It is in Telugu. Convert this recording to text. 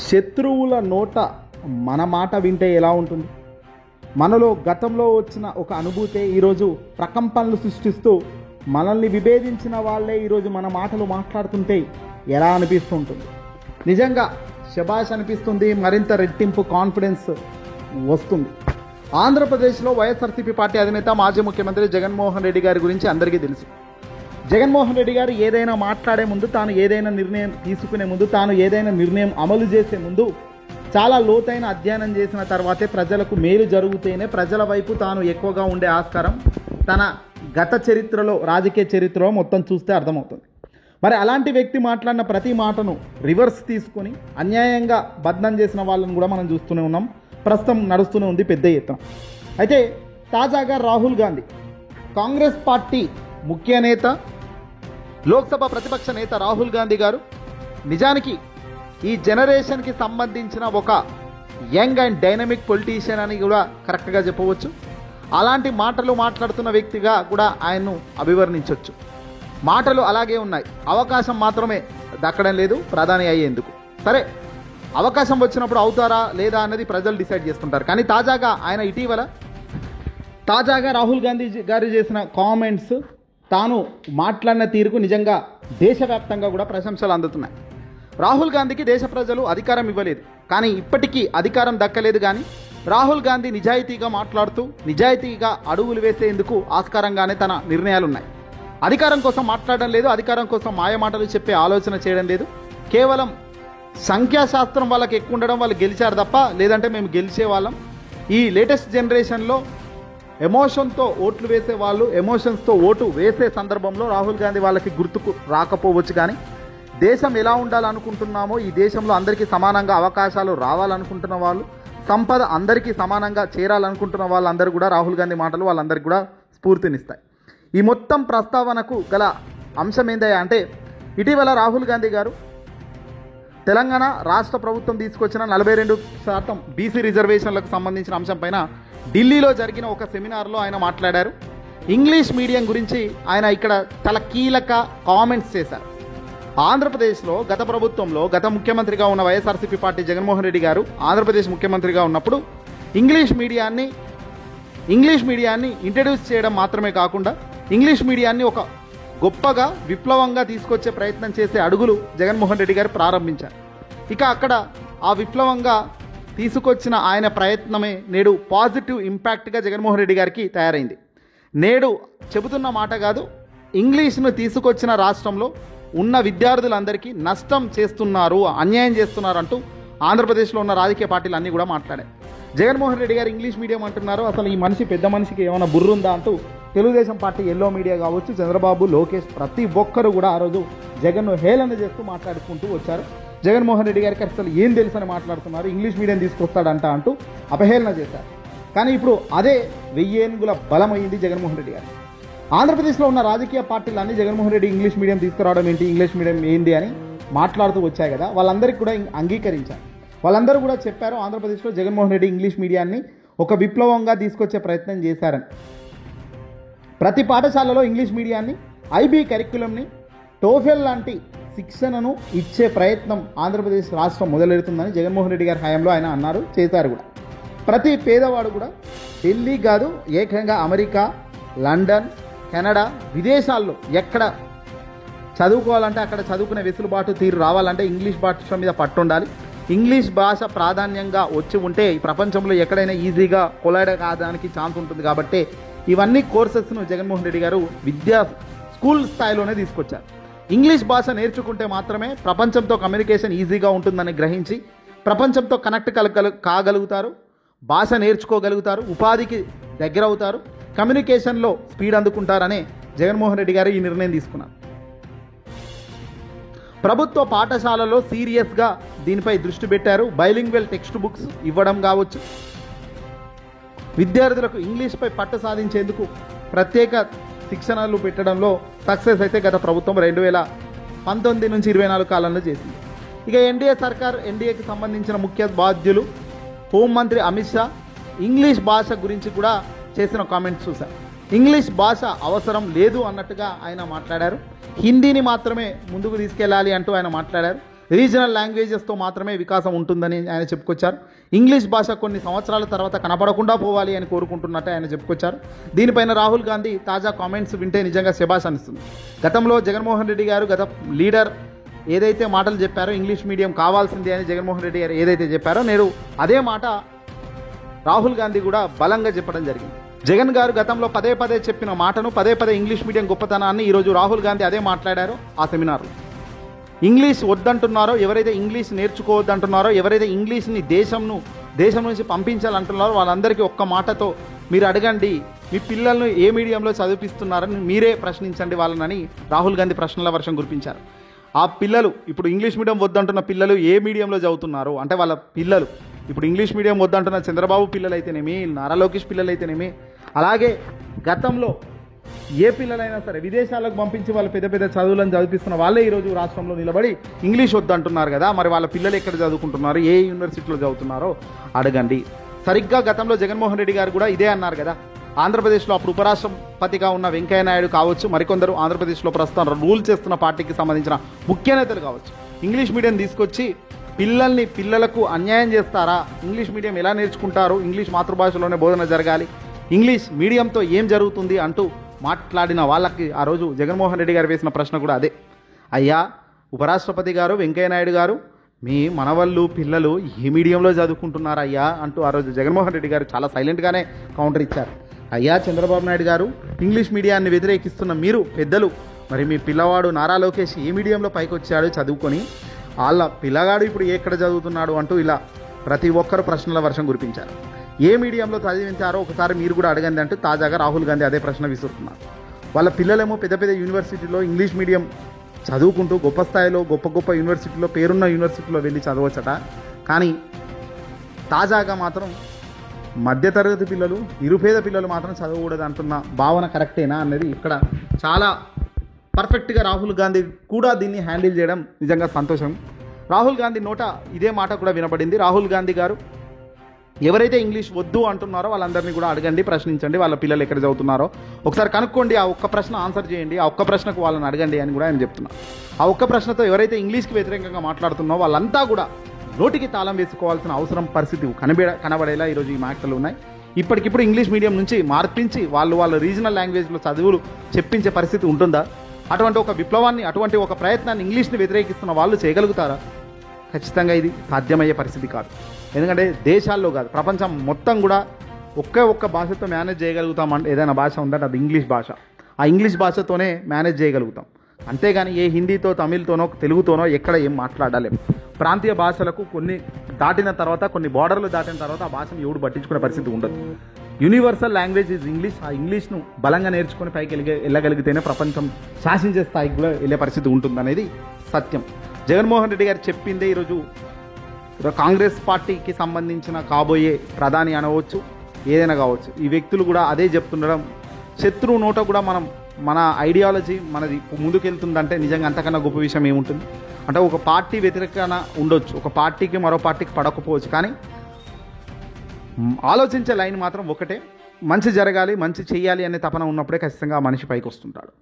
శత్రువుల నోట మన మాట వింటే ఎలా ఉంటుంది? మనలో గతంలో వచ్చిన ఒక అనుభూతే ఈరోజు ప్రకంపనలు సృష్టిస్తూ మనల్ని విభేదించిన వాళ్ళే ఈరోజు మన మాటలు మాట్లాడుతుంటే ఎలా అనిపిస్తుంటుంది? నిజంగా శబాష్ అనిపిస్తుంది. మరింత రెట్టింపు కాన్ఫిడెన్స్ వస్తుంది. ఆంధ్రప్రదేశ్లో వైఎస్ఆర్సీపీ పార్టీ అధినేత మాజీ ముఖ్యమంత్రి జగన్మోహన్ రెడ్డి గారి గురించి అందరికీ తెలుసు. జగన్మోహన్ రెడ్డి గారు ఏదైనా మాట్లాడే ముందు, తాను ఏదైనా నిర్ణయం తీసుకునే ముందు, తాను ఏదైనా నిర్ణయం అమలు చేసే ముందు చాలా లోతైన అధ్యయనం చేసిన తర్వాతే ప్రజలకు మేలు జరుగుతేనే ప్రజల వైపు తాను ఎక్కువగా ఉండే ఆస్కారం తన గత చరిత్రలో, రాజకీయ చరిత్రలో మొత్తం చూస్తే అర్థమవుతుంది. మరి అలాంటి వ్యక్తి మాట్లాడిన ప్రతి మాటను రివర్స్ తీసుకొని అన్యాయంగా బద్నాం చేసిన వాళ్ళని కూడా మనం చూస్తూనే ఉన్నాం. ప్రస్తుతం నడుస్తూనే ఉంది పెద్ద ఎత్తున. అయితే తాజాగా రాహుల్ గాంధీ, కాంగ్రెస్ పార్టీ ముఖ్య నేత, లోక్సభ ప్రతిపక్ష నేత రాహుల్ గాంధీ గారు నిజానికి ఈ జనరేషన్కి సంబంధించిన ఒక యంగ్ అండ్ డైనమిక్ పొలిటీషియన్ అని కూడా కరెక్ట్గా చెప్పవచ్చు. అలాంటి మాటలు మాట్లాడుతున్న వ్యక్తిగా కూడా ఆయన్ను అభివర్ణించవచ్చు. మాటలు అలాగే ఉన్నాయి, అవకాశం మాత్రమే దక్కడం లేదు ప్రధాని అయ్యేందుకు. సరే, అవకాశం వచ్చినప్పుడు అవుతారా లేదా అన్నది ప్రజలు డిసైడ్ చేసుకుంటారు. కానీ తాజాగా రాహుల్ గాంధీ గారు చేసిన కామెంట్స్, తాను మాట్లాడిన తీరుకు నిజంగా దేశవ్యాప్తంగా కూడా ప్రశంసలు అందుతున్నాయి. రాహుల్ గాంధీకి దేశ ప్రజలు అధికారం ఇవ్వలేదు, కానీ ఇప్పటికీ అధికారం దక్కలేదు. కానీ రాహుల్ గాంధీ నిజాయితీగా మాట్లాడుతూ నిజాయితీగా అడుగులు వేసేందుకు ఆస్కారంగానే తన నిర్ణయాలు ఉన్నాయి. అధికారం కోసం మాట్లాడడం లేదు, అధికారం కోసం మాయమాటలు చెప్పే ఆలోచన చేయడం లేదు. కేవలం సంఖ్యాశాస్త్రం వాళ్ళకి ఎక్కువ ఉండడం, వాళ్ళు గెలిచారు తప్ప, లేదంటే మేము గెలిచే వాళ్ళం. ఈ లేటెస్ట్ జనరేషన్లో ఎమోషన్తో ఓట్లు వేసే వాళ్ళు, ఎమోషన్స్తో ఓటు వేసే సందర్భంలో రాహుల్ గాంధీ వాళ్ళకి గుర్తుకు రాకపోవచ్చు. కానీ దేశం ఎలా ఉండాలనుకుంటున్నామో, ఈ దేశంలో అందరికీ సమానంగా అవకాశాలు రావాలనుకుంటున్న వాళ్ళు, సంపద అందరికీ సమానంగా చేరాలనుకుంటున్న వాళ్ళందరూ కూడా రాహుల్ గాంధీ మాటలు వాళ్ళందరికీ కూడా స్ఫూర్తినిస్తాయి. ఈ మొత్తం ప్రస్తావనకు గల అంశం ఏందయ్యా అంటే, ఇటీవల రాహుల్ గాంధీ గారు తెలంగాణ రాష్ట్ర ప్రభుత్వం తీసుకొచ్చిన 42% బీసీ రిజర్వేషన్లకు సంబంధించిన అంశం పైన ఢిల్లీలో జరిగిన ఒక సెమినార్లో ఆయన మాట్లాడారు. ఇంగ్లీష్ మీడియం గురించి ఆయన ఇక్కడ చాలా కీలక కామెంట్స్ చేశారు. ఆంధ్రప్రదేశ్లో గత ప్రభుత్వంలో గత ముఖ్యమంత్రిగా ఉన్న వైఎస్ఆర్సీపీ పార్టీ జగన్మోహన్ రెడ్డి గారు ఆంధ్రప్రదేశ్ ముఖ్యమంత్రిగా ఉన్నప్పుడు ఇంగ్లీష్ మీడియాన్ని ఇంట్రడ్యూస్ చేయడం మాత్రమే కాకుండా ఇంగ్లీష్ మీడియాన్ని ఒక గొప్పగా విప్లవంగా తీసుకొచ్చే ప్రయత్నం చేసే అడుగులు జగన్మోహన్ రెడ్డి గారు ప్రారంభించారు. ఇక అక్కడ ఆ విప్లవంగా తీసుకొచ్చిన ఆయన ప్రయత్నమే నేడు పాజిటివ్ ఇంపాక్ట్గా జగన్మోహన్ రెడ్డి గారికి తయారైంది. నేడు చెబుతున్న మాట కాదు, ఇంగ్లీష్ను తీసుకొచ్చిన రాష్ట్రంలో ఉన్న విద్యార్థులందరికీ నష్టం చేస్తున్నారు, అన్యాయం చేస్తున్నారు అంటూ ఆంధ్రప్రదేశ్లో ఉన్న రాజకీయ పార్టీలు అన్నీ కూడా మాట్లాడాయి. జగన్మోహన్ రెడ్డి గారు ఇంగ్లీష్ మీడియం అంటున్నారు, అసలు ఈ మనిషి పెద్ద మనిషికి ఏమైనా బుర్రుందా అంటూ తెలుగుదేశం పార్టీ ఎల్లో మీడియా కావచ్చు, చంద్రబాబు, లోకేష్, ప్రతి ఒక్కరు కూడా ఆ రోజు జగన్ను హేళన చేస్తూ మాట్లాడుకుంటూ వచ్చారు. జగన్మోహన్ రెడ్డి గారికి అసలు ఏం తెలుసని మాట్లాడుతున్నారు, ఇంగ్లీష్ మీడియం తీసుకొస్తాడంట అంటూ అపహేళన చేశారు. కానీ ఇప్పుడు అదే 1000 ఏనుగుల బలమైంది జగన్మోహన్ రెడ్డి గారు. ఆంధ్రప్రదేశ్లో ఉన్న రాజకీయ పార్టీలన్నీ జగన్మోహన్ రెడ్డి ఇంగ్లీష్ మీడియం తీసుకురావడం ఏంటి, ఇంగ్లీష్ మీడియం ఏంటి అని మాట్లాడుతూ వచ్చాయి కదా, వాళ్ళందరికీ కూడా అంగీకరించారు. వాళ్ళందరూ కూడా చెప్పారు, ఆంధ్రప్రదేశ్లో జగన్మోహన్ రెడ్డి ఇంగ్లీష్ మీడియాన్ని ఒక విప్లవంగా తీసుకొచ్చే ప్రయత్నం చేశారని. ప్రతి పాఠశాలలో ఇంగ్లీష్ మీడియాన్ని, ఐబీ కరిక్యులంని, టోఫెల్ లాంటి శిక్షణను ఇచ్చే ప్రయత్నం ఆంధ్రప్రదేశ్ రాష్ట్రం మొదలెడుతుందని జగన్మోహన్ రెడ్డి గారి హయాంలో ఆయన అన్నారు, చేశారు కూడా. ప్రతి పేదవాడు కూడా ఢిల్లీ కాదు, ఏకంగా అమెరికా, లండన్, కెనడా, విదేశాల్లో ఎక్కడ చదువుకోవాలంటే అక్కడ చదువుకునే వెసులుబాటు తీరు రావాలంటే ఇంగ్లీష్ భాష మీద పట్టుండాలి. ఇంగ్లీష్ భాష ప్రాధాన్యంగా వచ్చి ఉంటే ఈ ప్రపంచంలో ఎక్కడైనా ఈజీగా కొలాయిడ్ కావడానికి ఛాన్స్ ఉంటుంది. కాబట్టి ఇవన్నీ కోర్సెస్ను జగన్మోహన్ రెడ్డి గారు స్కూల్ స్థాయిలోనే తీసుకొచ్చారు. ఇంగ్లీష్ భాష నేర్చుకుంటే మాత్రమే ప్రపంచంతో కమ్యూనికేషన్ ఈజీగా ఉంటుందని గ్రహించి ప్రపంచంతో కనెక్ట్ కాగలుగుతారు, భాష నేర్చుకోగలుగుతారు, ఉపాధికి దగ్గర అవుతారు, కమ్యూనికేషన్లో స్పీడ్ అందుకుంటారనే జగన్మోహన్ రెడ్డి గారు ఈ నిర్ణయం తీసుకున్నారు. ప్రభుత్వ పాఠశాలలో సీరియస్గా దీనిపై దృష్టి పెట్టారు. బైలింగ్వెల్ టెక్స్ట్ బుక్స్ ఇవ్వడం కావచ్చు, విద్యార్థులకు ఇంగ్లీష్పై పట్టు సాధించేందుకు ప్రత్యేక శిక్షణలు పెట్టడంలో సక్సెస్ అయితే గత ప్రభుత్వం 2019 నుంచి 24 కాలంలో చేసింది. ఇక ఎన్డీఏకి సంబంధించిన ముఖ్య బాధ్యులు హోంమంత్రి అమిత్ షా ఇంగ్లీష్ భాష గురించి కూడా చేసిన కామెంట్స్ చూశారు. ఇంగ్లీష్ భాష అవసరం లేదు అన్నట్టుగా ఆయన మాట్లాడారు. హిందీని మాత్రమే ముందుకు తీసుకెళ్ళాలి అంటూ ఆయన మాట్లాడారు. రీజనల్ లాంగ్వేజెస్తో మాత్రమే వికాసం ఉంటుందని ఆయన చెప్పుకొచ్చారు. ఇంగ్లీష్ భాష కొన్ని సంవత్సరాల తర్వాత కనపడకుండా పోవాలి అని కోరుకుంటున్నట్టు ఆయన చెప్పుకొచ్చారు. దీనిపైన రాహుల్ గాంధీ తాజా కామెంట్స్ వింటే నిజంగా శభాష్ అనిస్తుంది. గతంలో జగన్మోహన్ రెడ్డి గారు గత లీడర్ ఏదైతే మాటలు చెప్పారో ఇంగ్లీష్ మీడియం కావాల్సిందే అని జగన్మోహన్ రెడ్డి గారు ఏదైతే చెప్పారో నేడు అదే మాట రాహుల్ గాంధీ కూడా బలంగా చెప్పడం జరిగింది. జగన్ గారు గతంలో పదే పదే చెప్పిన మాటను పదే ఇంగ్లీష్ మీడియం గొప్పతనాన్ని ఈరోజు రాహుల్ గాంధీ అదే మాట్లాడారో ఆ సెమినార్లో. ఇంగ్లీష్ వద్దంటున్నారో, ఎవరైతే ఇంగ్లీష్ నేర్చుకోవద్దంటున్నారో, ఎవరైతే ఇంగ్లీష్ని దేశం నుంచి పంపించాలంటున్నారో వాళ్ళందరికీ ఒక్క మాటతో మీరు అడగండి, మీ పిల్లలను ఏ మీడియంలో చదివిస్తున్నారని మీరే ప్రశ్నించండి వాళ్ళని రాహుల్ గాంధీ ప్రశ్నల వర్షం కురిపించారు. ఆ పిల్లలు ఇప్పుడు ఇంగ్లీష్ మీడియం వద్దంటున్న పిల్లలు ఏ మీడియంలో చదువుతున్నారు అంటే వాళ్ళ పిల్లలు ఇప్పుడు ఇంగ్లీష్ మీడియం వద్దంటున్న చంద్రబాబు పిల్లలైతేనేమి, నారా లోకేష్ పిల్లలైతేనేమి, అలాగే గతంలో ఏ పిల్లలైనా సరే విదేశాలకు పంపించి వాళ్ళు పెద్ద చదువులను చదివిస్తున్న వాళ్ళే ఈరోజు రాష్ట్రంలో నిలబడి ఇంగ్లీష్ వద్దంటున్నారు కదా. మరి వాళ్ళ పిల్లలు ఎక్కడ చదువుకుంటున్నారు, ఏ యూనివర్సిటీలో చదువుతున్నారో అడగండి. సరిగ్గా గతంలో జగన్మోహన్ రెడ్డి గారు కూడా ఇదే అన్నారు కదా. ఆంధ్రప్రదేశ్లో అప్పుడు ఉపరాష్ట్రపతిగా ఉన్న వెంకయ్య నాయుడు కావచ్చు, మరికొందరు ఆంధ్రప్రదేశ్లో ప్రస్తుతం రూల్ చేస్తున్న పార్టీకి సంబంధించిన ముఖ్య నేతలు కావచ్చు, ఇంగ్లీష్ మీడియం తీసుకొచ్చి పిల్లలకు అన్యాయం చేస్తారా, ఇంగ్లీష్ మీడియం ఎలా నేర్చుకుంటారు, ఇంగ్లీష్ మాతృభాషలోనే బోధన జరగాలి, ఇంగ్లీష్ మీడియంతో ఏం జరుగుతుంది అంటూ మాట్లాడిన వాళ్ళకి ఆ రోజు జగన్మోహన్ రెడ్డి గారు వేసిన ప్రశ్న కూడా అదే. అయ్యా ఉపరాష్ట్రపతి గారు వెంకయ్య నాయుడు గారు మీ మనవళ్ళు పిల్లలు ఏ మీడియంలో చదువుకుంటున్నారయ్యా అంటూ ఆ రోజు జగన్మోహన్ రెడ్డి గారు చాలా సైలెంట్గానే కౌంటర్ ఇచ్చారు. అయ్యా చంద్రబాబు నాయుడు గారు, ఇంగ్లీష్ మీడియాన్ని వ్యతిరేకిస్తున్న మీరు పెద్దలు, మరి మీ పిల్లవాడు నారా లోకేష్ ఏ మీడియంలో పైకి వచ్చాడు చదువుకొని, వాళ్ళ పిల్లగాడు ఇప్పుడు ఎక్కడ చదువుతున్నాడు అంటూ ఇలా ప్రతి ఒక్కరు ప్రశ్నల వర్షం కురిపించారు. ఏ మీడియంలో చదివించారో ఒకసారి మీరు కూడా అడగండి అంటూ తాజాగా రాహుల్ గాంధీ అదే ప్రశ్న విసురుతున్నారు. వాళ్ళ పిల్లలేమో పెద్ద యూనివర్సిటీలో ఇంగ్లీష్ మీడియం చదువుకుంటూ గొప్ప స్థాయిలో గొప్ప యూనివర్సిటీలో పేరున్న యూనివర్సిటీలో వెళ్ళి చదవచ్చట. కానీ తాజాగా మాత్రం మధ్యతరగతి పిల్లలు, నిరుపేద పిల్లలు మాత్రం చదవకూడదు అంటున్న భావన కరెక్టేనా అన్నది ఇక్కడ చాలా పర్ఫెక్ట్గా రాహుల్ గాంధీ కూడా దీన్ని హ్యాండిల్ చేయడం నిజంగా సంతోషం. రాహుల్ గాంధీ నోట ఇదే మాట కూడా వినపడింది. రాహుల్ గాంధీ గారు ఎవరైతే ఇంగ్లీష్ వద్దు అంటున్నారో వాళ్ళందరినీ కూడా అడగండి, ప్రశ్నించండి, వాళ్ళ పిల్లలు ఎక్కడ చదువుతున్నారో ఒకసారి కనుక్కోండి, ఆ ఒక్క ప్రశ్న ఆన్సర్ చేయండి, ఆ ఒక్క ప్రశ్నకు వాళ్ళని అడగండి అని కూడా ఆయన చెప్తున్నారు. ఆ ఒక్క ప్రశ్నతో ఎవరైతే ఇంగ్లీష్కి వ్యతిరేకంగా మాట్లాడుతున్నారో వాళ్ళంతా కూడా నోటికి తాళం వేసుకోవాల్సిన అవసరం పరిస్థితి కనబడేలా ఈరోజు ఈ మాటలు ఉన్నాయి. ఇప్పటికిప్పుడు ఇంగ్లీష్ మీడియం నుంచి మార్పించి వాళ్ళ రీజనల్ లాంగ్వేజ్లో చదువులు చెప్పించే పరిస్థితి ఉంటుందా? అటువంటి ఒక విప్లవాన్ని, అటువంటి ఒక ప్రయత్నాన్ని ఇంగ్లీష్ని వ్యతిరేకిస్తున్న వాళ్ళు చేయగలుగుతారా? ఖచ్చితంగా ఇది సాధ్యమయ్యే పరిస్థితి కాదు. ఎందుకంటే దేశాల్లో కాదు, ప్రపంచం మొత్తం కూడా ఒక్క భాషతో మేనేజ్ చేయగలుగుతామంటే ఏదైనా భాష ఉందంటే అది ఇంగ్లీష్ భాష. ఆ ఇంగ్లీష్ భాషతోనే మేనేజ్ చేయగలుగుతాం. అంతేగాని ఏ హిందీతో, తమిళ్తోనో, తెలుగుతోనో ఎక్కడ ఏం మాట్లాడలేము. ప్రాంతీయ భాషలకు కొన్ని దాటిన తర్వాత, కొన్ని బార్డర్లు దాటిన తర్వాత ఆ భాషను ఎవడు పట్టించుకునే పరిస్థితి ఉండదు. Universal language is English. ఆ ఇంగ్లీష్ను బలంగా నేర్చుకుని పైకి వెళ్ళగలిగితేనే ప్రపంచం శాసించే స్థాయికి కూడా వెళ్ళే పరిస్థితి ఉంటుందనేది సత్యం. జగన్మోహన్ రెడ్డి గారు చెప్పిందే ఈరోజు కాంగ్రెస్ పార్టీకి సంబంధించిన కాబోయే ప్రధాని అనవచ్చు, ఏదైనా కావచ్చు, ఈ వ్యక్తులు కూడా అదే చెప్తుండడం, శత్రువు నోట కూడా మన ఐడియాలజీ మనది ముందుకెళ్తుందంటే నిజంగా అంతకన్నా గొప్ప విషయం ఏముంటుంది? అంటే ఒక పార్టీ వ్యతిరేకన ఉండొచ్చు, ఒక పార్టీకి మరో పార్టీకి పడకపోవచ్చు, కానీ ఆలోచించే లైన్ మాత్రం ఒకటే, మంచి జరగాలి, మంచి చేయాలి అనే తపన ఉన్నప్పుడే ఖచ్చితంగా ఆ మనిషి పైకి వస్తుంటాడు.